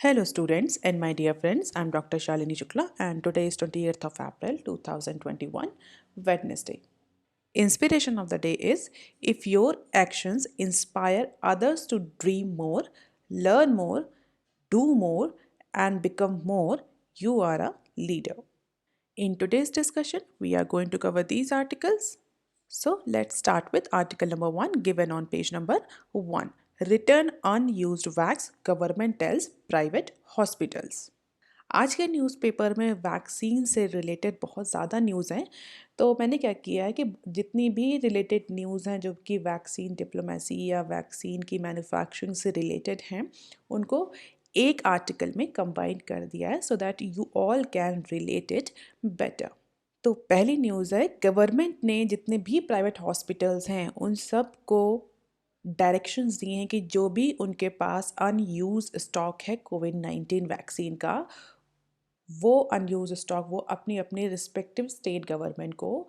Hello students and my dear friends, I am Dr. Shalini Shukla and today is 28th of April 2021, Wednesday. Inspiration of the day is if your actions inspire others to dream more, learn more, do more and become more, you are a leader. In today's discussion, we are going to cover these articles. So let's start with article number 1 given on page number 1. Return unused vax, government tells private hospitals. आज के newspaper में vaccine से related बहुत ज़्यादा news हैं, तो मैंने क्या किया है कि जितनी भी रिलेटेड न्यूज़ हैं जो कि वैक्सीन डिप्लोमेसी या वैक्सीन की मैन्युफैक्चरिंग से रिलेटेड हैं, उनको एक आर्टिकल में कंबाइन कर दिया है so that you all can relate it better. तो पहली न्यूज़ है, गवर्नमेंट ने जितने भी प्राइवेट हॉस्पिटल्स हैं उन सब को डायरेक्शंस दिए हैं कि जो भी उनके पास अनयूज स्टॉक है कोविड-19 वैक्सीन का, वो अनयूज स्टॉक वो अपनी अपनी रिस्पेक्टिव स्टेट गवर्नमेंट को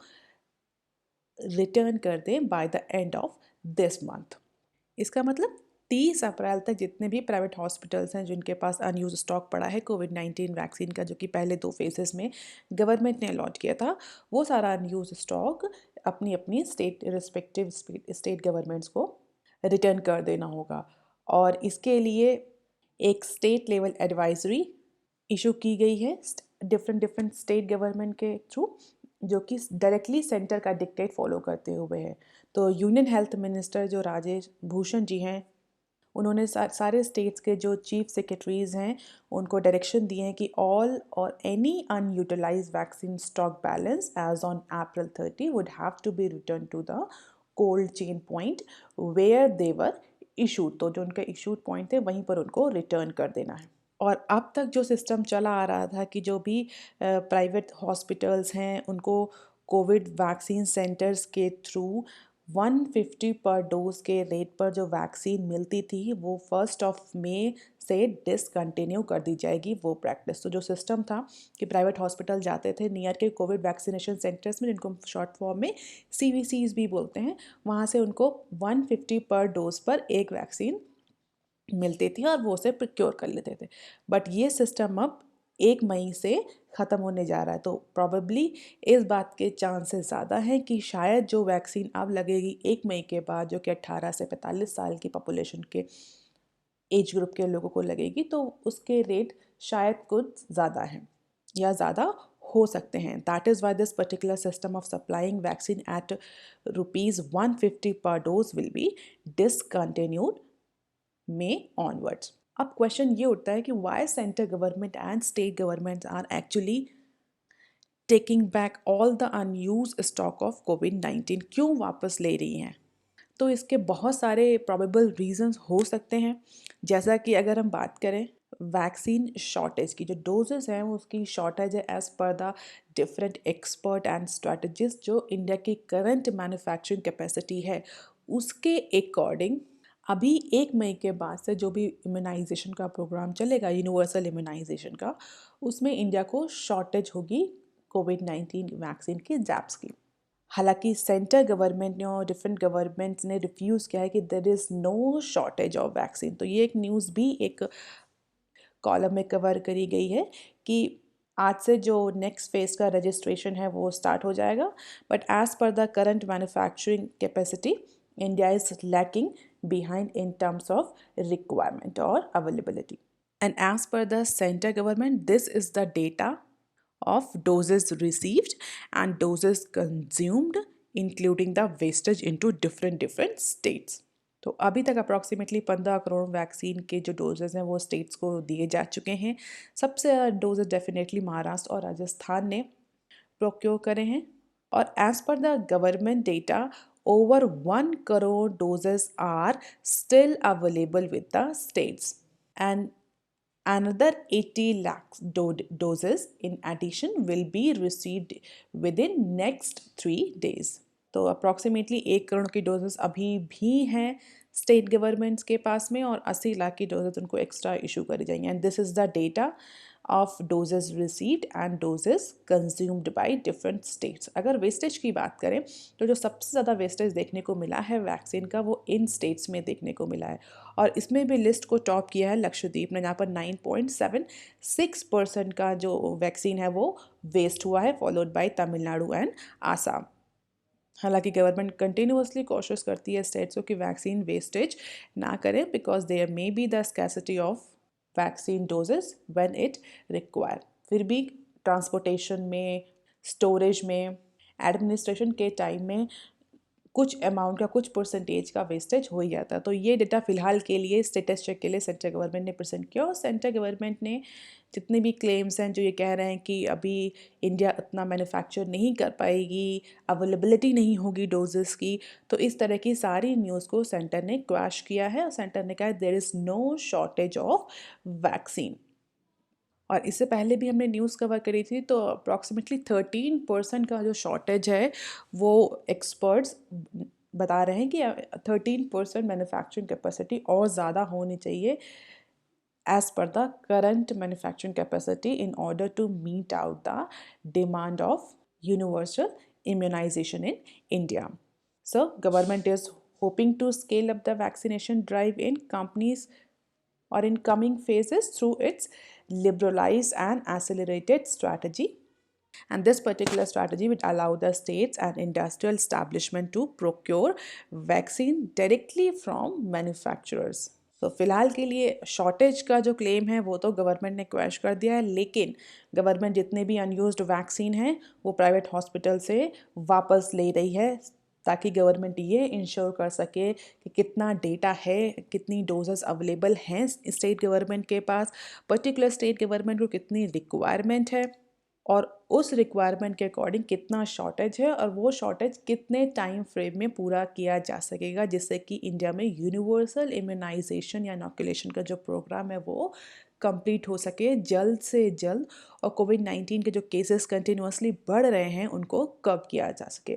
रिटर्न कर दें by the end of this month. इसका मतलब 30 अप्रैल तक जितने भी प्राइवेट हॉस्पिटल्स हैं जिनके पास अनयूज स्टॉक पड़ा है कोविड-19 वैक्सीन का, जो कि पहले 2 फेजेस में गवर्नमेंट ने अलॉट किया था, वो सारा अनयूज स्टॉक अपनी अपनी रिस्पेक्टिव स्टेट गवर्नमेंट्स को रिटर्न कर देना होगा. और इसके लिए एक स्टेट लेवल एडवाइजरी इशू की गई है डिफरेंट स्टेट गवर्नमेंट के थ्रू, जो कि डायरेक्टली सेंटर का डिक्टेट फॉलो करते हुए है. तो यूनियन हेल्थ मिनिस्टर जो राजेश भूषण जी हैं, उन्होंने सारे स्टेट्स के जो चीफ सेक्रेटरीज हैं उनको डायरेक्शन दिए हैं कि all or any unutilised vaccine stock balance as on April 30 would have to be return to the cold chain point where they were issued. तो जो उनके इशूड पॉइंट थे वहीं पर उनको रिटर्न कर देना है. और अब तक जो सिस्टम चला आ रहा था कि जो भी प्राइवेट हॉस्पिटल्स हैं उनको कोविड वैक्सीन सेंटर्स के थ्रू 150 पर डोज के रेट पर जो वैक्सीन मिलती थी, वो 1 मई से डिसकंटिन्यू कर दी जाएगी वो प्रैक्टिस. तो जो सिस्टम था कि प्राइवेट हॉस्पिटल जाते थे नियर के कोविड वैक्सीनेशन सेंटर्स में, जिनको शॉर्ट फॉर्म में CVCs भी बोलते हैं, वहाँ से उनको 150 पर डोज पर एक वैक्सीन मिलती थी और वो उसे प्रोक्योर कर लेते थे. बट ये सिस्टम अब 1 मई से ख़त्म होने जा रहा है. तो प्रॉबेबली इस बात के चांसेस ज़्यादा हैं कि शायद जो वैक्सीन अब लगेगी 1 मई के बाद, जो कि 18 से 45 साल की पॉपुलेशन के एज ग्रुप के लोगों को लगेगी, तो उसके रेट शायद कुछ ज़्यादा हैं या ज़्यादा हो सकते हैं. That is why this particular system of supplying vaccine at ₹150 per dose will be discontinued May onwards. अब क्वेश्चन ये उठता है कि why centre government and state government are actually taking back all the unused stock of कोविड-19, क्यों वापस ले रही हैं? तो इसके बहुत सारे प्रोबेबल रीजंस हो सकते हैं. जैसा कि अगर हम बात करें वैक्सीन शॉर्टेज की, जो डोजेस हैं वो उसकी शॉर्टेज है एज पर the different expert and strategist. जो इंडिया की करंट मैन्युफैक्चरिंग कैपेसिटी है उसके अकॉर्डिंग अभी 1 मई के बाद से जो भी इम्यूनाइजेशन का प्रोग्राम चलेगा, यूनिवर्सल इम्यूनाइजेशन का, उसमें इंडिया को शॉर्टेज होगी कोविड-19 वैक्सीन की, जैप्स की. हालांकि सेंटर गवर्नमेंट ने और डिफरेंट गवर्नमेंट्स ने रिफ्यूज़ किया है कि there is no shortage of vaccine. तो ये एक न्यूज़ भी एक कॉलम में कवर करी गई है कि आज से जो नेक्स्ट फेज़ का रजिस्ट्रेशन है वो स्टार्ट हो जाएगा. But as per the current manufacturing capacity, India is lacking behind in terms of requirement or availability. And as per the center government, this is the data of doses received and doses consumed, including the wastage into different states. तो अभी तक approximately 15 crore vaccine के जो doses हैं वो states को दिए जा चुके हैं. सबसे ज़्यादा डोजेज डेफिनेटली महाराष्ट्र और राजस्थान ने प्रोक्योर करे हैं. और एज पर the government data, over 1 crore doses are still available with the states and another 80 lakhs doses in addition will be received within next 3 days. तो अप्रॉक्सीमेटली 1 करोड़ की डोजेस अभी भी हैं स्टेट गवर्नमेंट्स के पास में और 80 लाख की डोजेज उनको एक्स्ट्रा इशू करी जाएंगे। And this is the data of doses received and doses consumed by different states. अगर वेस्टेज की बात करें तो जो सबसे ज़्यादा वेस्टेज देखने को मिला है वैक्सीन का वो इन स्टेट्स में देखने को मिला है, और इसमें भी लिस्ट को टॉप किया है लक्षद्वीप ने, जहाँ पर 9.76% का जो वैक्सीन है वो वेस्ट हुआ है, followed by Tamil Nadu and Assam. हालांकि गवर्नमेंट कंटिन्यूअसली कोशिश करती है स्टेट्स को कि वैक्सीन वेस्टेज ना करें, because there may be the scarcity of vaccine doses when it require. फिर भी ट्रांसपोर्टेशन में, स्टोरेज में, एडमिनिस्ट्रेशन के टाइम में कुछ अमाउंट का, कुछ परसेंटेज का वेस्टेज हो ही जाता है। तो ये डेटा फिलहाल के लिए स्टेटस चेक के लिए सेंट्रल गवर्नमेंट ने प्रेजेंट किया, और सेंट्रल गवर्नमेंट ने जितने भी क्लेम्स हैं जो ये कह रहे हैं कि अभी इंडिया उतना मैन्युफैक्चर नहीं कर पाएगी, अवेलेबिलिटी नहीं होगी डोजेस की, तो इस तरह की सारी न्यूज़ को सेंटर ने क्वैश किया है, और सेंटर ने कहा there is no shortage of vaccine. और इससे पहले भी हमने न्यूज़ कवर करी थी, तो अप्रॉक्सीमेटली 13% का जो शॉर्टेज है वो एक्सपर्ट्स बता रहे हैं कि 13% मैन्युफैक्चरिंग कैपेसिटी और ज़्यादा होनी चाहिए as per the current manufacturing capacity in order to meet out the demand of universal immunization in India. So government is hoping to scale up the vaccination drive in companies or in coming phases through its liberalized and accelerated strategy. And this particular strategy would allow the states and industrial establishment to procure vaccine directly from manufacturers. तो फिलहाल के लिए shortage का जो claim है वो तो government ने क्वैश कर दिया है, लेकिन गवर्नमेंट जितने भी अनयूज्ड वैक्सीन हैं वो प्राइवेट हॉस्पिटल से वापस ले रही है, ताकि गवर्नमेंट ये इंश्योर कर सके कि कितना डेटा है, कितनी डोजेस अवेलेबल हैं स्टेट गवर्नमेंट के पास, पर्टिकुलर स्टेट गवर्नमेंट को कितनी रिक्वायरमेंट है, और उस रिक्वायरमेंट के अकॉर्डिंग कितना शॉर्टेज है, और वो शॉर्टेज कितने टाइम फ्रेम में पूरा किया जा सकेगा, जिससे कि इंडिया में यूनिवर्सल इम्यूनाइजेशन या इनॉकुलेशन का जो प्रोग्राम है वो कंप्लीट हो सके जल्द से जल्द, और कोविड-19 के जो केसेस कंटिन्यूअसली बढ़ रहे हैं उनको कब किया जा सके।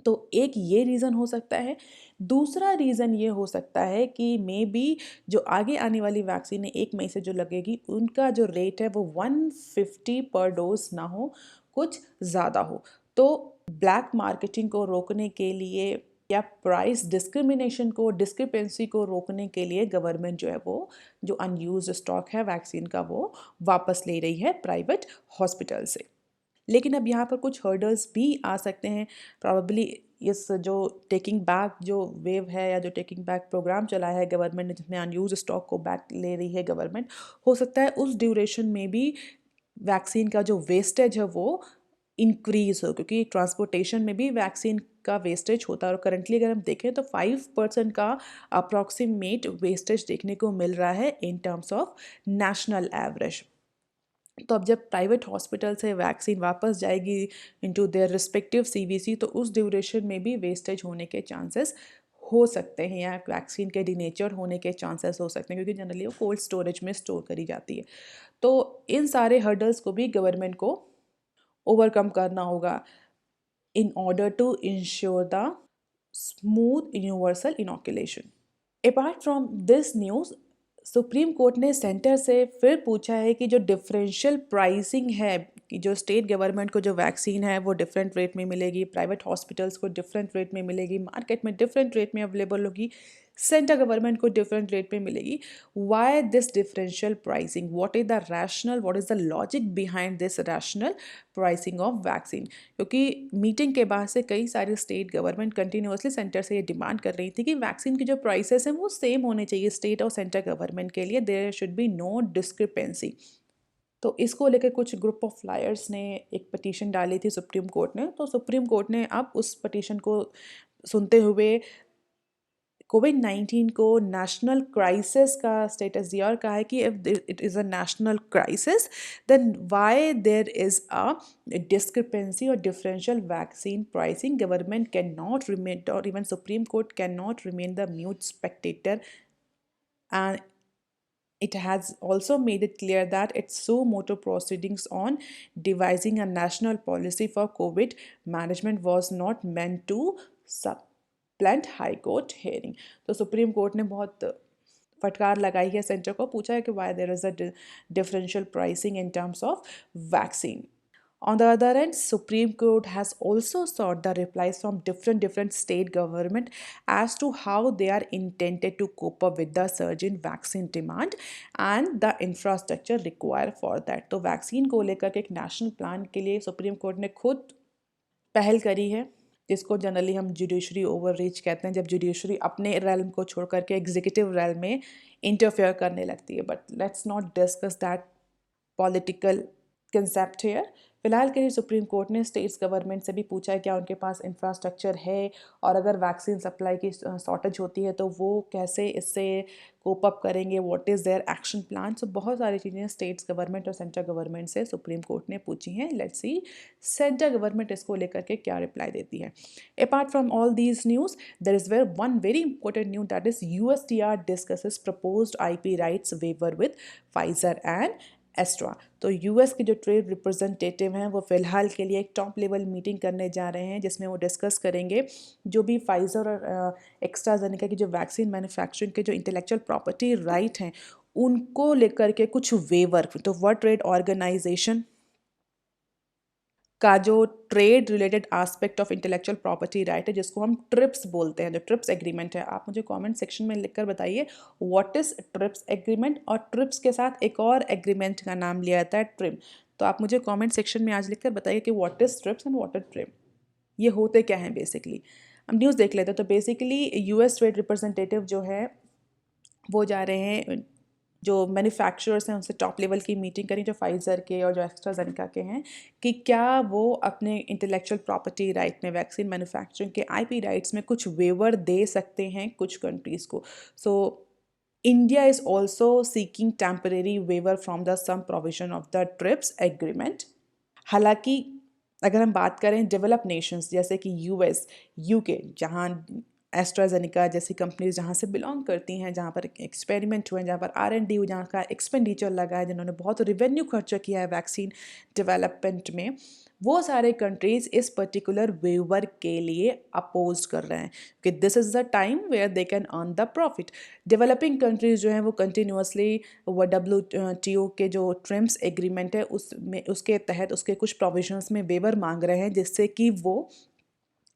तो एक ये रीज़न हो सकता है। दूसरा रीज़न ये हो सकता है कि मे बी जो आगे आने वाली वैक्सीन है 1 मई से जो लगेगी, उनका जो रेट है वो 150 पर डोज ना हो, कुछ ज़्यादा हो। तो ब्लैक मार्केटिंग को रोकने के लिए या प्राइस डिस्क्रिमिनेशन को, डिस्क्रिपेंसी को रोकने के लिए गवर्नमेंट जो है वो जो अनयूज्ड स्टॉक है वैक्सीन का वो वापस ले रही है प्राइवेट हॉस्पिटल से। लेकिन अब यहाँ पर कुछ हर्डल्स भी आ सकते हैं। प्रॉबेबली इस जो टेकिंग बैक जो वेव है या जो टेकिंग बैक प्रोग्राम चलाया है गवर्नमेंट ने, जिसमें अनयूज स्टॉक को बैक ले रही है गवर्नमेंट, हो सकता है उस ड्यूरेशन में भी वैक्सीन का जो वेस्टेज है वो इंक्रीज हो, क्योंकि ट्रांसपोर्टेशन में भी वैक्सीन का वेस्टेज होता है, और करंटली अगर हम देखें तो 5% का अप्रॉक्सीमेट वेस्टेज देखने को मिल रहा है इन टर्म्स ऑफ नेशनल एवरेज। तो अब जब प्राइवेट हॉस्पिटल से वैक्सीन वापस जाएगी इनटू देयर रिस्पेक्टिव सीवीसी, तो उस ड्यूरेशन में भी वेस्टेज होने के चांसेस हो सकते हैं, या वैक्सीन के डिनेचर होने के चांसेस हो सकते हैं, क्योंकि जनरली वो कोल्ड स्टोरेज में स्टोर करी जाती है। तो इन सारे हर्डल्स को भी गवर्नमेंट को ओवरकम करना होगा in order to ensure the smooth universal inoculation. Apart from this news, supreme court ने सेंटर से फिर पूछा है कि जो डिफरेंशियल प्राइसिंग है, कि जो स्टेट गवर्नमेंट को जो वैक्सीन है वो डिफरेंट रेट में मिलेगी, प्राइवेट हॉस्पिटल्स को डिफरेंट रेट में मिलेगी, मार्केट में डिफरेंट रेट में अवेलेबल होगी, सेंटर गवर्नमेंट को डिफरेंट रेट में मिलेगी। Why this differential pricing, what is the rational, what is the logic behind this rational pricing of vaccine? क्योंकि मीटिंग के बाद से कई सारे स्टेट गवर्नमेंट कंटिन्यूअसली सेंटर से ये डिमांड कर रही थी कि वैक्सीन की जो प्राइसेस हैं वो सेम होने चाहिए स्टेट और सेंटर गवर्नमेंट के लिए, there should be no discrepancy. तो इसको लेकर कुछ ग्रुप ऑफ लायर्स ने एक पटिशन डाली थी सुप्रीम कोर्ट ने, तो सुप्रीम कोर्ट ने अब उस पटिशन को सुनते हुए कोविड-19 को नेशनल क्राइसिस का स्टेटस दिया, और कहा है कि if it is a national crisis then why there is a discrepancy और differential vaccine pricing, government can not remain, और even supreme court can not remain the mute spectator, and it has also made it clear that its suo motu proceedings on devising a national policy for COVID management was not meant to planned high court hearing. तो supreme court ने बहुत फटकार लगाई है centre को, पूछा है कि why there is a differential pricing in terms of vaccine. On the other hand, Supreme Court has also sought the replies from different state government as to how they are intended to cope up with the surge in vaccine demand and the infrastructure required for that. तो vaccine को लेकर के एक national plan के लिए supreme court ने खुद पहल करी है, जिसको जनरली हम जुडिशरी ओवर रीच कहते हैं, जब जुडिशरी अपने रेलम को छोड़ करके एग्जीक्यूटिव रेलम में इंटरफेयर करने लगती है। But let's not discuss that political concept here. फिलहाल के लिए सुप्रीम कोर्ट ने स्टेट्स गवर्नमेंट से भी पूछा है क्या उनके पास इंफ्रास्ट्रक्चर है, और अगर वैक्सीन सप्लाई की शॉर्टेज होती है तो वो कैसे इससे कोप अप करेंगे, what is their action plan. So बहुत सारी चीज़ें स्टेट्स गवर्नमेंट और सेंट्रल गवर्नमेंट से सुप्रीम कोर्ट ने पूछी हैं। लेट्स सी सेंट्रल गवर्नमेंट इसको लेकर के क्या रिप्लाई देती है। Apart from all these news, there is one very important news, that is USTR discusses proposed IP rights waiver with Pfizer and Astra. तो यूएस के जो ट्रेड रिप्रेजेंटेटिव हैं वो फ़िलहाल के लिए एक टॉप लेवल मीटिंग करने जा रहे हैं, जिसमें वो डिस्कस करेंगे जो भी फाइजर और एक्स्ट्राजेनेका की जो वैक्सीन मैन्युफैक्चरिंग के जो इंटेलेक्चुअल प्रॉपर्टी राइट हैं उनको लेकर के कुछ वेवर। तो वर्ल्ड ट्रेड ऑर्गेनाइजेशन का जो trade related aspect of intellectual property right है, जिसको हम ट्रिप्स बोलते हैं, जो ट्रिप्स एग्रीमेंट है, आप मुझे कमेंट सेक्शन में लिखकर बताइए व्हाट इज ट्रिप्स एग्रीमेंट। और ट्रिप्स के साथ एक और एग्रीमेंट का नाम लिया जाता है ट्रिम। तो आप मुझे कमेंट सेक्शन में आज लिखकर बताइए कि what is trips and what is trim, ये होते क्या हैं बेसिकली। हम न्यूज़ देख लेते हैं। तो बेसिकली यूएस ट्रेड रिप्रेजेंटेटिव जो है वो जा रहे हैं, जो मैन्युफैक्चरर्स हैं उनसे टॉप लेवल की मीटिंग करी, जो फाइज़र के और जो एस्ट्राजेनेका के हैं, कि क्या वो अपने इंटेलेक्चुअल प्रॉपर्टी राइट में वैक्सीन मैन्युफैक्चरिंग के IP राइट्स में कुछ वेवर दे सकते हैं कुछ कंट्रीज़ को। So India is also seeking temporary waiver from the some provision of the TRIPS agreement. हालांकि अगर हम बात करें डेवलप नेशंस जैसे कि US, UK, जहाँ एस्ट्राजेनेका जैसी कंपनीज जहाँ से बिलोंग करती हैं, जहाँ पर एक्सपेरिमेंट हुए हैं, जहाँ पर R&D हुई, जहाँ का एक्सपेंडिचर लगा है, जिन्होंने बहुत रेवेन्यू खर्चा किया है वैक्सीन डेवलपमेंट में, वो सारे कंट्रीज़ इस पर्टिकुलर वेवर के लिए अपोज कर रहे हैं कि this is the time where they can earn the profit. Developing countries जो हैं वो कंटिन्यूसली वो WTO के जो ट्रिम्स एग्रीमेंट है उसमें उसके तहत उसके कुछ प्रोविजंस में वेवर मांग रहे हैं, जिससे कि वो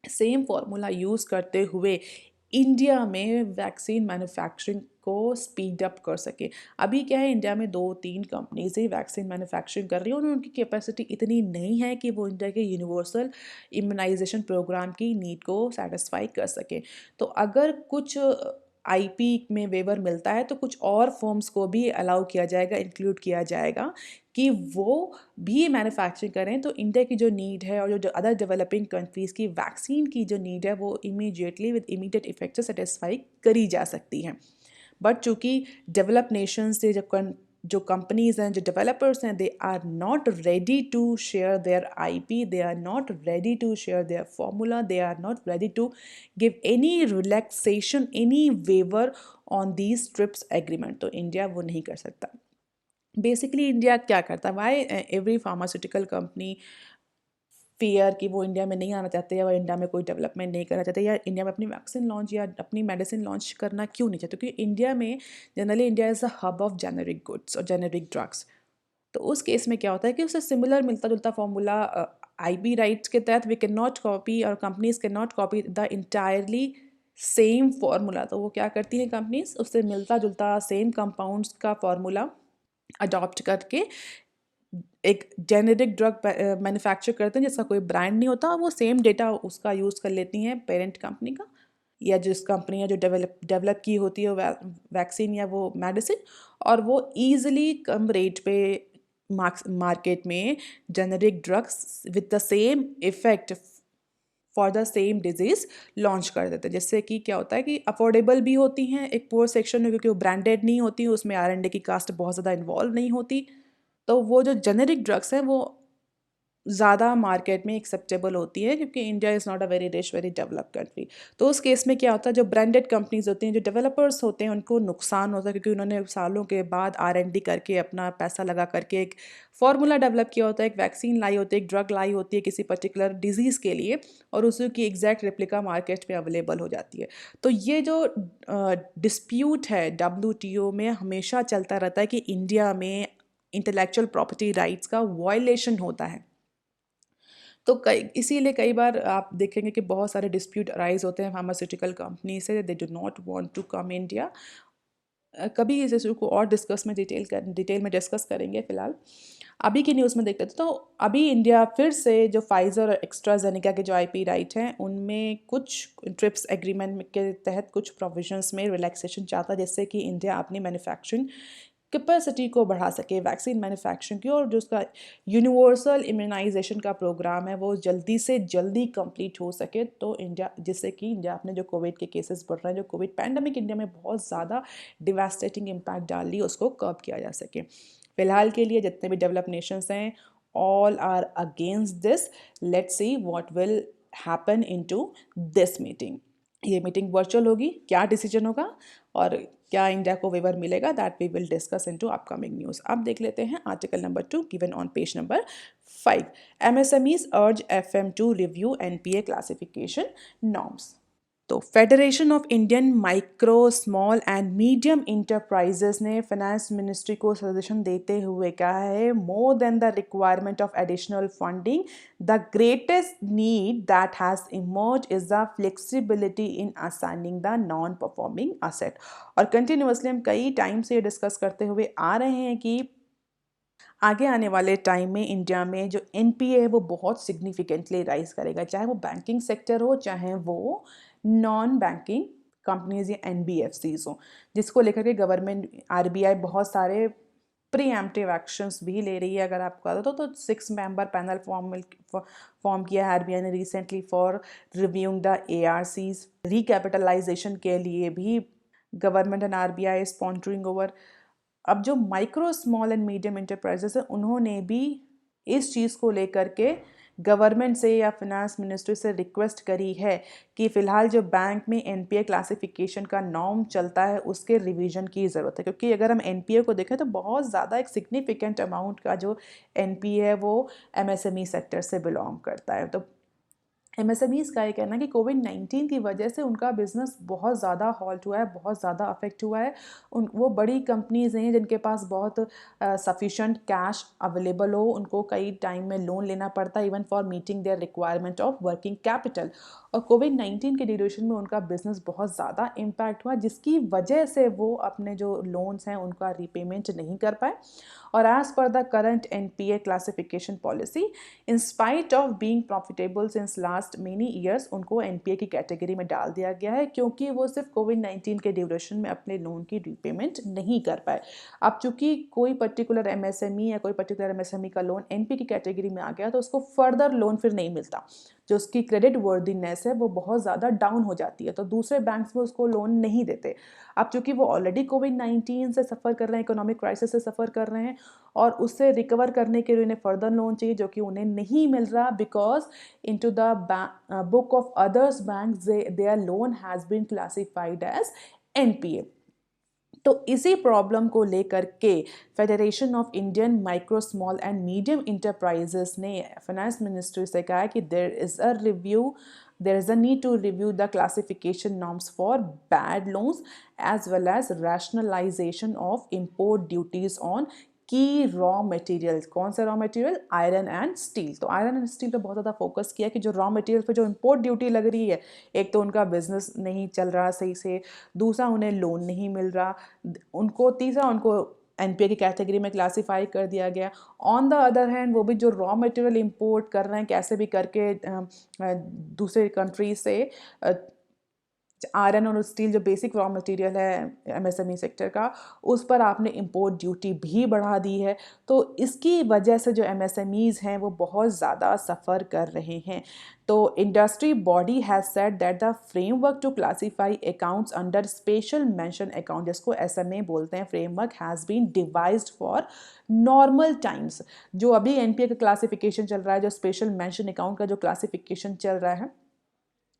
सेम फार्मूला यूज़ करते हुए इंडिया में वैक्सीन मैन्युफैक्चरिंग को स्पीड अप कर सके। अभी क्या है, इंडिया में 2-3 कंपनीज ही वैक्सीन मैन्युफैक्चरिंग कर रही है और उनकी कैपेसिटी इतनी नहीं है कि वो इंडिया के यूनिवर्सल इम्यूनाइजेशन प्रोग्राम की नीड को सेटिस्फाई कर सके। तो अगर कुछ IP में वेवर मिलता है तो कुछ और फॉर्म्स को भी अलाउ किया जाएगा, इंक्लूड किया जाएगा कि वो भी मैन्युफैक्चरिंग करें। तो इंडिया की जो नीड है और जो अदर डेवलपिंग कंट्रीज़ की वैक्सीन की जो नीड है वो इमीडिएटली विद इमीडिएट इफेक्ट से सेटिस्फाई करी जा सकती है। बट चूँकि डेवलप नेशन से जो कंपनीज़ हैं, जो डेवलपर्स हैं, they are not ready to share their IP, they are not ready to share their formula, they are not ready to give any relaxation, any waiver on these TRIPS agreement. तो India वो नहीं कर सकता। Basically India क्या करता है, why every pharmaceutical company fear कि वो इंडिया में नहीं आना चाहते या वो इंडिया में कोई डेवलपमेंट नहीं करना चाहते या इंडिया में अपनी वैक्सीन लॉन्च या अपनी मेडिसिन लॉन्च करना क्यों नहीं चाहते, क्योंकि इंडिया में generally India is a hub of generic goods और जेनेरिक ड्रग्स। तो उस केस में क्या होता है कि उससे सिमिलर मिलता जुलता फॉर्मूला IP राइट्स के तहत वी कैन नॉट कॉपी और companies can not copy the entirely same formula. तो वो क्या करती हैं कंपनीज, उससे मिलता जुलता सेम कंपाउंड्स का फार्मूला अडॉप्ट करके एक जेनेरिक ड्रग मैन्युफैक्चर करते हैं जिसका कोई ब्रांड नहीं होता, और वो सेम डेटा उसका यूज़ कर लेती हैं पेरेंट कंपनी का या जिस कंपनी है जो डेवलप की होती है वैक्सीन या वो मेडिसिन, और वो ईजिली कम रेट पे मार्केट में generic drugs with the same effect for the same disease launch कर देते हैं, जिससे कि क्या होता है कि अफोर्डेबल भी होती हैं एक पुअर सेक्शन में, क्योंकि वो ब्रांडेड नहीं होती, उसमें R&D की कास्ट बहुत ज़्यादा इन्वॉल्व नहीं होती। तो वो जो जेनेरिक ड्रग्स हैं वो ज़्यादा मार्केट में एक्सेप्टेबल होती है, क्योंकि India is not a very rich very developed country. तो उस केस में क्या होता है, जो ब्रांडेड कंपनीज होती हैं, जो डेवलपर्स होते हैं, उनको नुकसान होता है, क्योंकि उन्होंने सालों के बाद R&D करके अपना पैसा लगा करके एक फार्मूला डेवलप किया होता है, एक वैक्सीन लाई होती है, एक ड्रग लाई होती है किसी पर्टिकुलर डिजीज़ के लिए, और उसी की एग्जैक्ट रेप्लिका मार्केट में अवेलेबल हो जाती है। तो ये जो डिस्प्यूट है WTO में हमेशा चलता रहता है कि इंडिया में इंटेलेक्चुअल प्रॉपर्टी राइट्स का वायलेशन होता है। तो कई इसीलिए कई बार आप देखेंगे कि बहुत सारे डिस्प्यूट अराइज होते हैं फार्मास्यूटिकल कंपनी से, they do not want to come India. कभी इस इशू को और डिटेल में डिस्कस करेंगे। फिलहाल अभी की न्यूज़ में देखते थे, तो अभी इंडिया फिर से जो फाइज़र और एक्स्ट्राजेनेका के जो IP राइट हैं, उनमें कुछ ट्रिप्स एग्रीमेंट के तहत कुछ प्रोविजंस में रिलैक्सेशन चाहता है, जिससे कि इंडिया अपनी मैन्युफैक्चरिंग कैपेसिटी को बढ़ा सके वैक्सीन मैन्युफैक्चरिंग की, और जो उसका यूनिवर्सल इम्यूनाइजेशन का प्रोग्राम है वो जल्दी से जल्दी कंप्लीट हो सके। तो इंडिया, जिससे कि इंडिया अपने जो कोविड के केसेस बढ़ रहे हैं, जो कोविड पैंडमिक इंडिया में बहुत ज़्यादा डिवास्टेटिंग इम्पैक्ट डाल रही है, उसको कर्ब किया जा सके। फिलहाल के लिए जितने भी डेवलप नेशंस हैं, all are against this. Let's see what will happen into this meeting. ये मीटिंग वर्चुअल होगी, क्या डिसीजन होगा और क्या इंडिया को वेवर मिलेगा, that we will discuss into upcoming news. अब देख लेते हैं article number 2 given on page number 5। MSMEs urge FM to review NPA classification norms। तो federation of Indian micro small and medium enterprises ने finance ministry को suggestion देते हुए कहा है, more than the requirement of additional funding, the greatest need that has emerge is the flexibility in assigning the non performing asset. और continuously हम कई time से ये डिस्कस करते हुए आ रहे हैं कि आगे आने वाले टाइम में इंडिया में जो NPA है वो बहुत सिग्निफिकेंटली राइज करेगा, चाहे वो बैंकिंग सेक्टर हो, चाहे वो नॉन बैंकिंग कंपनीज या NBFCs हो, जिसको लेकर के गवर्नमेंट RBI बहुत सारे प्रीएम्प्टिव एक्शंस भी ले रही है। अगर आपको आता तो 6 मेंबर पैनल फॉर्म किया है RBI ने recently for reviewing the ARCs। Recapitalisation के लिए भी government and RBI sponsoring over. अब जो micro small and medium enterprises हैं, उन्होंने भी इस चीज़ को लेकर के गवर्नमेंट से या फिनेंस मिनिस्ट्री से रिक्वेस्ट करी है कि फ़िलहाल जो बैंक में NPA क्लासिफिकेशन का नॉर्म चलता है उसके रिवीजन की ज़रूरत है, क्योंकि अगर हम NPA को देखें तो बहुत ज़्यादा एक सिग्निफिकेंट अमाउंट का जो NPA है वो MSME सेक्टर से बिलोंग करता है। तो MSMEs का ये कहना है कि कोविड-19 की वजह से उनका बिजनेस बहुत ज़्यादा हॉल्ट हुआ है, बहुत ज़्यादा अफेक्ट हुआ है। वो बड़ी कंपनीज हैं जिनके पास बहुत सफिशेंट कैश अवेलेबल हो, उनको कई टाइम में लोन लेना पड़ता है even for meeting their requirement of working capital. और कोविड-19 के ड्यूरेशन में उनका बिजनेस बहुत ज़्यादा इम्पैक्ट हुआ, जिसकी वजह से वो अपने जो लोन्स हैं उनका रीपेमेंट नहीं कर पाए। और एज पर the current NPA classification policy, in spite of being profitable since last many years, उनको NPA की कैटेगरी में डाल दिया गया है, क्योंकि वो सिर्फ कोविड-19 के ड्यूरेशन में अपने लोन की रीपेमेंट नहीं कर पाए। अब चूंकि कोई पर्टिकुलर MSME या कोई पर्टिकुलर MSME का लोन NPA की कैटेगरी में आ गया तो उसको फर्दर लोन फिर नहीं मिलता, जो उसकी क्रेडिट वर्दीनेस है वो बहुत ज़्यादा डाउन हो जाती है, तो दूसरे बैंक्स में उसको लोन नहीं देते। अब चूंकि वो ऑलरेडी कोविड-19 से सफ़र कर रहे हैं, इकोनॉमिक क्राइसिस से सफ़र कर रहे हैं, और उससे रिकवर करने के लिए उन्हें फर्दर लोन चाहिए, जो कि उन्हें नहीं मिल रहा, because into the book of others banks their loan has been classified as NPA। तो इसी प्रॉब्लम को लेकर के federation of Indian micro small and medium enterprises ने फाइनेंस मिनिस्ट्री से कहा है कि there is a need to review the classification norms for bad loans as well as rationalization of import duties on की raw materials. कौन सा raw material? Iron and steel. तो iron and steel पे बहुत ज़्यादा फोकस किया कि जो रॉ मटेरियल पे जो इम्पोर्ट ड्यूटी लग रही है, एक तो उनका बिजनेस नहीं चल रहा सही से, दूसरा उन्हें लोन नहीं मिल रहा, तीसरा उनको NPA की कैटेगरी में क्लासीफाई कर दिया गया। ऑन द अदर हैंड वो भी जो रॉ मटेरियल इंपोर्ट कर रहे हैं कैसे भी करके दूसरे कंट्री से, आयरन और स्टील जो बेसिक रॉ मटेरियल है एमएसएमई सेक्टर का, उस पर आपने इंपोर्ट ड्यूटी भी बढ़ा दी है। तो इसकी वजह से जो एमएसएमईज हैं वो बहुत ज़्यादा सफ़र कर रहे हैं। तो industry body has said that the framework to classify accounts under special mention account, जिसको एसएमए बोलते हैं, framework has been devised for normal times. जो अभी एनपीए का क्लासिफिकेशन चल रहा है, जो स्पेशल मेंशन अकाउंट का जो क्लासिफिकेशन चल रहा है,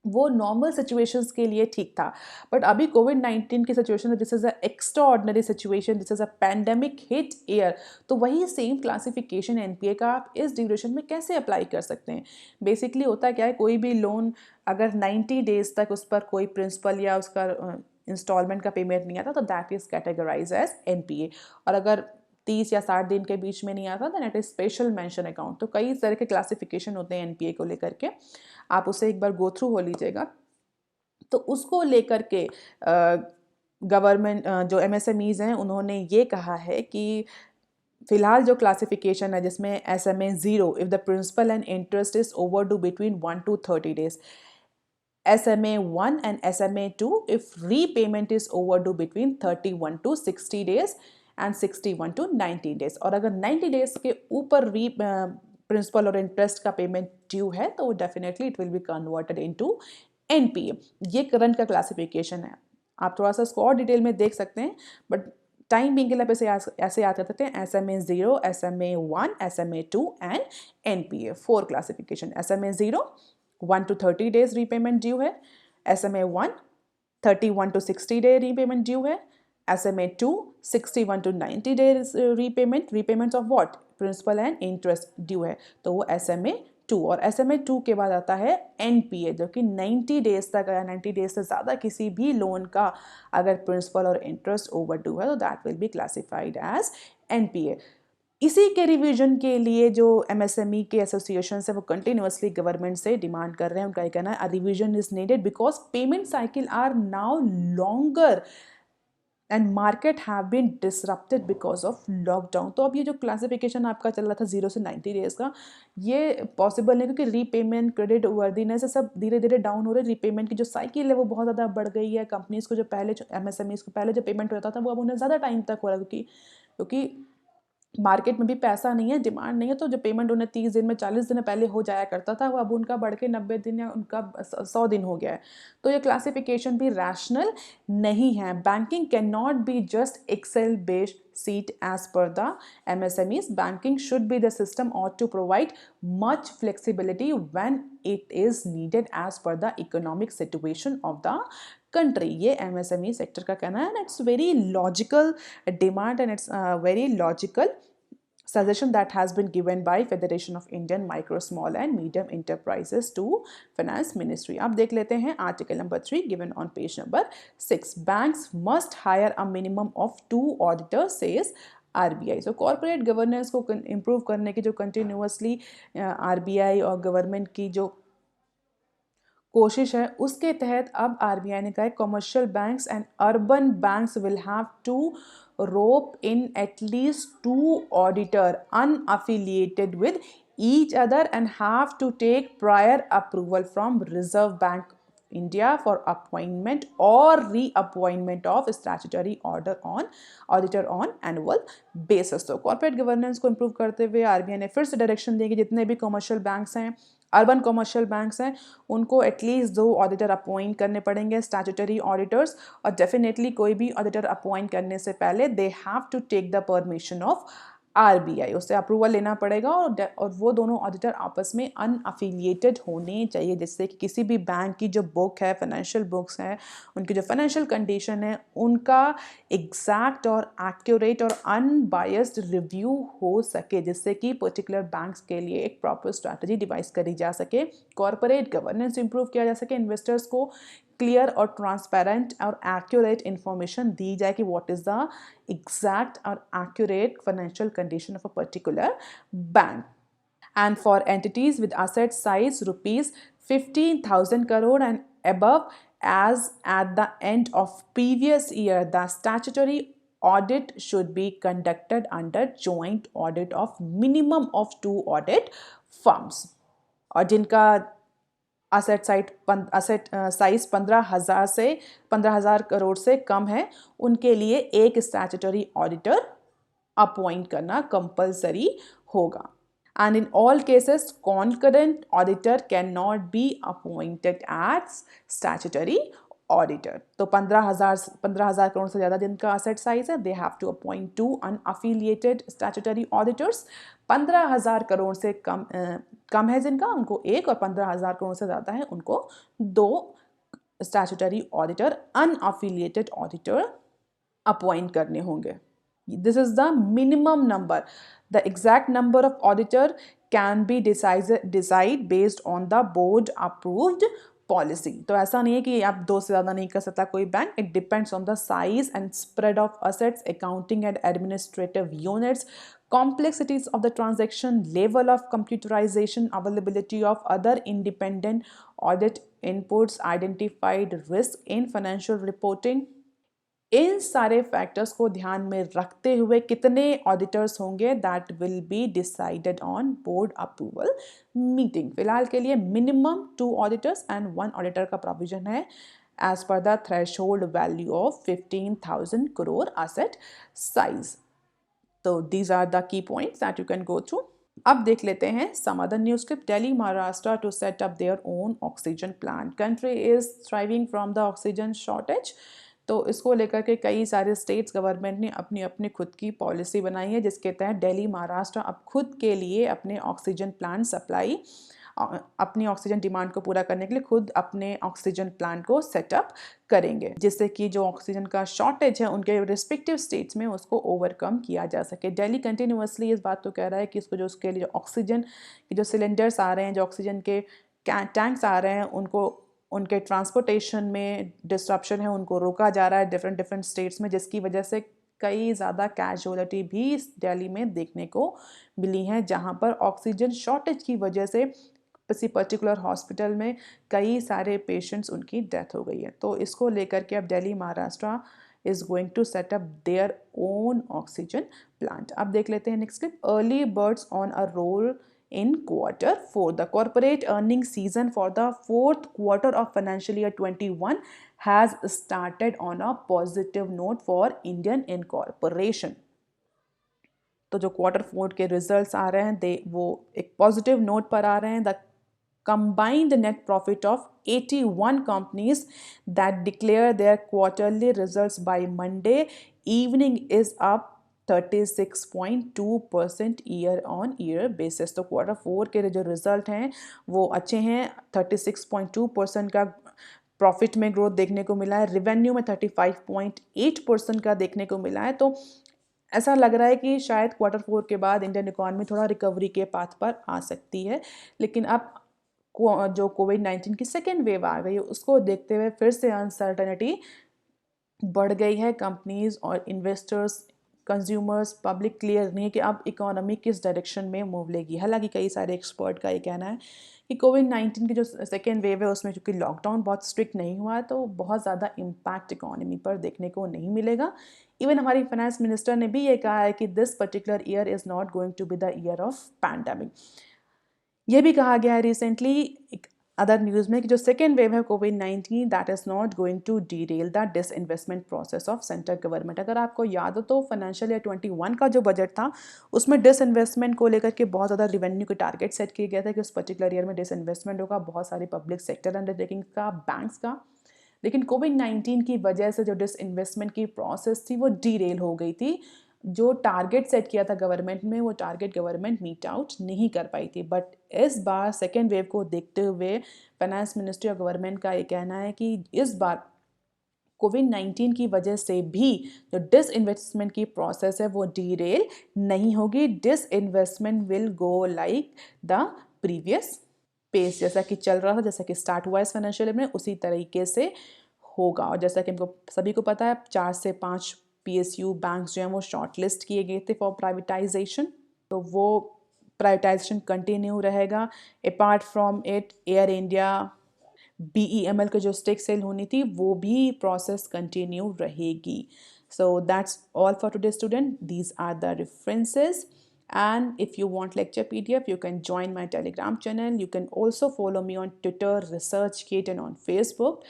वो नॉर्मल सिचुएशंस के लिए ठीक था। बट अभी कोविड-19 की situation, this is a extra ordinary situation, this is a pandemic hit year, तो वही सेम क्लासिफिकेशन एनपीए का आप इस ड्यूरेशन में कैसे अप्लाई कर सकते हैं। बेसिकली होता क्या है, कोई भी लोन अगर 90 डेज तक उस पर कोई प्रिंसिपल या उसका इंस्टॉलमेंट का पेमेंट नहीं आता तो that is categorize as NPA, और अगर 30 या 60 दिन के बीच में नहीं आता तो that is special mention account. तो कई तरह के क्लासिफिकेशन होते हैं एनपीए को लेकर के, आप उसे एक बार गो थ्रू हो लीजिएगा। तो उसको लेकर के गवर्नमेंट जो एमएसएमईज हैं उन्होंने ये कहा है कि फिलहाल जो क्लासिफिकेशन है जिसमें SMA 0 if the principal and interest is overdue between 1 to 30 days, SMA 1 and SMA 2 if repayment is overdue between 31 to 60 days and 61 to 90 days, और अगर 90 days के ऊपर प्रिंसिपल और इंटरेस्ट का पेमेंट ड्यू है तो definitely it will be converted into NPA. ये current का क्लासिफिकेशन है। आप थोड़ा सा इसको और डिटेल में देख सकते हैं, बट टाइम बिंग के लिए आप ऐसे याद कर सकते हैं, SMA 0, SMA 1, SMA 2 and NPA. 4 classification. SMA 0 1 to 30 days repayment due है, SMA 1 31 to 60 day repayment due है, SMA 2 61 to 90 days repayments of what, principal and interest due है, तो वो SMA 2। और SMA 2 के बाद आता है NPA जो कि 90 डेज तक या 90 डेज से ज़्यादा किसी भी लोन का अगर प्रिंसिपल और इंटरेस्ट ओवर ड्यू है तो that will be classified as NPA। इसी के रिवीजन के लिए जो एमएसएमई के एसोसिएशन है वो कंटिन्यूसली गवर्नमेंट से डिमांड कर रहे हैं। उनका ये कहना है revision is needed because payment cycle are now longer and market have been disrupted because of lockdown. तो अब ये जो क्लासिफिकेशन आपका चल रहा था 0 से 90 डेज का, ये पॉसिबल नहीं क्योंकि रीपेमेंट, क्रेडिट वर्दीनेस सब धीरे धीरे डाउन हो रहे हैं। रीपेमेंट की जो साइकिल है वो बहुत ज़्यादा बढ़ गई है। कंपनीज़ को जो पहले एमएसएमईज को पहले जो पेमेंट होता था वो अब उन्हें ज़्यादा टाइम तक हो रहा है क्योंकि मार्केट में भी पैसा नहीं है, डिमांड नहीं है। तो जो पेमेंट उन्हें 30 दिन में 40 दिन पहले हो जाया करता था वो अब उनका बढ़ के 90 दिन या उनका 100 दिन हो गया है। तो ये क्लासिफिकेशन भी रैशनल नहीं है। Banking can not be just Excel based seat as per the MSMEs. Banking should be the system ought to provide much flexibility when it is needed as per the economic situation of the country. ये MSME sector का कहना है, and it's very logical demand and it's very logical suggestion that has been given by Federation of Indian Micro, Small and Medium Enterprises to Finance Ministry. अब देख लेते हैं article number 3 given on page number 6. Banks must hire a minimum of 2 auditors says RBI. So corporate governance को improve करने की जो continuously RBI और government की जो कोशिश है उसके तहत अब आरबीआई ने कहा है commercial banks and urban banks will have to rope in at least 2 auditor unaffiliated with each other and have to take prior approval from Reserve Bank India for appointment or reappointment of statutory auditor on annual basis. तो corporate governance को improve करते हुए RBI ने फिर से direction दी कि जितने भी कमर्शियल बैंक्स हैं, अर्बन कमर्शियल बैंक्स हैं, उनको एटलीस्ट 2 ऑडिटर अपॉइंट करने पड़ेंगे, स्टैट्यूटरी ऑडिटर्स। और डेफिनेटली कोई भी ऑडिटर अपॉइंट करने से पहले they have to take the permission of RBI, उससे अप्रूवल लेना पड़ेगा। और वो दोनों ऑडिटर आपस में अनअफिलिएटेड होने चाहिए, जिससे कि किसी भी बैंक की जो बुक है, फाइनेंशियल बुक्स हैं, उनकी जो फाइनेंशियल कंडीशन है, उनका एग्जैक्ट और एक्यूरेट और अनबायस्ड रिव्यू हो सके, जिससे कि पर्टिकुलर बैंक्स के लिए एक प्रॉपर स्ट्रैटेजी डिवाइस करी जा सके, कॉर्पोरेट गवर्नेंस इंप्रूव किया जा सके, इन्वेस्टर्स को क्लियर और ट्रांसपेरेंट और एक्यूरेट इंफॉर्मेशन दी जाए कि व्हाट इज द एग्जैक्ट और accurate financial condition of a particular bank. And for entities with asset size rupees 15,000 crore and above, as at the end of previous year, the statutory audit should be conducted under joint audit of minimum of 2 audit firms। और जिनका asset size 15,000 crore से कम है, उनके लिए एक statutory auditor appoint करना compulsory होगा। And in all cases, concurrent auditor cannot be appointed as statutory auditor. तो 15,000 करोड़ से ज़्यादा जिनका asset size है, they have to appoint 2 unaffiliated statutory auditors. 15,000 crore से कम है जिनका, उनको एक, और 15,000 करोड़ से ज़्यादा है उनको 2 statutory auditor unaffiliated auditor appoint करने होंगे. This is the minimum number. The exact number of auditor can be decide based on the board approved policy. तो ऐसा नहीं है कि आप 2 से ज़्यादा नहीं कर सकता कोई bank. It depends on the size and spread of assets, accounting and administrative units, complexities of the transaction, level of computerization, availability of other independent audit inputs, identified risk in financial reporting. इन सारे factors को ध्यान में रखते हुए कितने auditors होंगे, that will be decided on board approval meeting. फिलहाल के लिए मिनिमम 2 ऑडिटर्स एंड 1 ऑडिटर का प्रोविजन है एज पर the threshold value of 15,000 crore asset size. तो these are the key points that you can go through. अब देख लेते हैं some other news clip. Delhi Maharashtra to set up their own oxygen plant. Country is thriving from the oxygen shortage. तो इसको लेकर के कई सारे स्टेट्स गवर्नमेंट ने अपनी अपनी खुद की पॉलिसी बनाई है, जिसके तहत दिल्ली महाराष्ट्र अब खुद के लिए अपने ऑक्सीजन प्लांट सप्लाई, अपनी ऑक्सीजन डिमांड को पूरा करने के लिए खुद अपने ऑक्सीजन प्लांट को सेटअप करेंगे, जिससे कि जो ऑक्सीजन का शॉर्टेज है उनके रिस्पेक्टिव स्टेट्स में उसको ओवरकम किया जा सके. दिल्ली कंटिन्यूसली इस बात तो कह रहा है कि इसको जो उसके लिए ऑक्सीजन के जो सिलेंडर्स आ रहे हैं, जो ऑक्सीजन के टैंक्स आ रहे हैं, उनको उनके ट्रांसपोर्टेशन में डिस्ट्रप्शन है, उनको रोका जा रहा है डिफरेंट स्टेट्स में, जिसकी वजह से कई ज़्यादा कैजुअलिटी भी दिल्ली में देखने को मिली हैं, जहां पर ऑक्सीजन शॉर्टेज की वजह से किसी पर्टिकुलर हॉस्पिटल में कई सारे पेशेंट्स उनकी डेथ हो गई है. तो इसको लेकर के अब Delhi Maharashtra is going to set up their own oxygen plant. अब देख लेते हैं next clip. Early birds on a roll in quarter 4. The corporate earnings season for the 4th quarter of financial year 21 has started on a positive note for Indian incorporation. तो जो quarter 4 के results आ रहे हैं वो एक positive note पर आ रहे हैं. The combined net profit of 81 companies that declare their quarterly results by Monday evening is up 36.2% year on year basis. तो क्वार्टर 4 के जो रिजल्ट हैं वो अच्छे हैं. 36.2% का प्रॉफिट में ग्रोथ देखने को मिला है. रिवेन्यू में 35.8% का देखने को मिला है. तो ऐसा लग रहा है कि शायद क्वार्टर 4 के बाद इंडियन इकोनॉमी थोड़ा रिकवरी के पाथ पर आ सकती है. लेकिन अब जो कोविड-19 की सेकेंड वेव आ गई है उसको देखते हुए फिर से अनसर्टेनिटी बढ़ गई है. कंपनीज और इन्वेस्टर्स, कंज्यूमर्स, पब्लिक क्लियर नहीं है कि अब इकोनॉमी किस डायरेक्शन में मूव लेगी. हालांकि कई सारे एक्सपर्ट का ये कहना है कि कोविड-19 की जो सेकेंड वेव है उसमें चूँकि लॉकडाउन बहुत स्ट्रिक्ट नहीं हुआ तो बहुत ज़्यादा इम्पैक्ट इकोनॉमी पर देखने को नहीं मिलेगा. इवन हमारी फाइनेंस मिनिस्टर ने भी ये कहा है कि this particular year is not going to be the year of pandemic. ये भी कहा गया है रिसेंटली अदर न्यूज़ में कि जो सेकेंड वेव है कोविड-19 that is not going to derail the disinvestment process of central government. अगर आपको याद हो तो फाइनेंशियल ईयर 21 का जो बजट था उसमें डिसइन्वेस्टमेंट को लेकर के बहुत ज़्यादा रिवेन्यू के टारगेट सेट किए गए थे कि उस पर्टिकुलर ईयर में डिसइन्वेस्टमेंट होगा, बहुत सारी पब्लिक सेक्टर अंडरटेकिंग का, बैंक्स का. लेकिन कोविड-19 की वजह से जो डिसइन्वेस्टमेंट की प्रोसेस थी वो डीरेल हो गई थी. जो टारगेट सेट किया था गवर्नमेंट में वो टारगेट गवर्नमेंट मीट आउट नहीं कर पाई थी. बट इस बार सेकेंड वेव को देखते हुए फाइनेंस मिनिस्ट्री और गवर्नमेंट का ये कहना है कि इस बार कोविड-19 की वजह से भी जो डिसइन्वेस्टमेंट की प्रोसेस है वो डीरेल नहीं होगी. Disinvestment will go like the previous pace, जैसा कि चल रहा था, जैसा कि स्टार्ट हुआ इस फाइनेंशियल ईयर में उसी तरीके से होगा. और जैसा कि हमको सभी को पता है 4 से 5 PSU बैंक्स जो हैं वो शॉर्ट लिस्ट किए गए थे फॉर प्राइवेटाइजेशन. तो वो प्राइवेटाइजेशन कंटिन्यू रहेगा. Apart from it air India, BEML के जो स्टेक सेल होनी थी वो भी प्रोसेस कंटिन्यू रहेगी. So that's all for today student. These are the references And if you want lecture PDF, you can join my Telegram channel. You can also follow me on Twitter, ResearchGate, and on Facebook.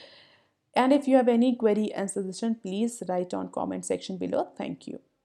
And if you have any query and suggestion, please write on comment section below. Thank you.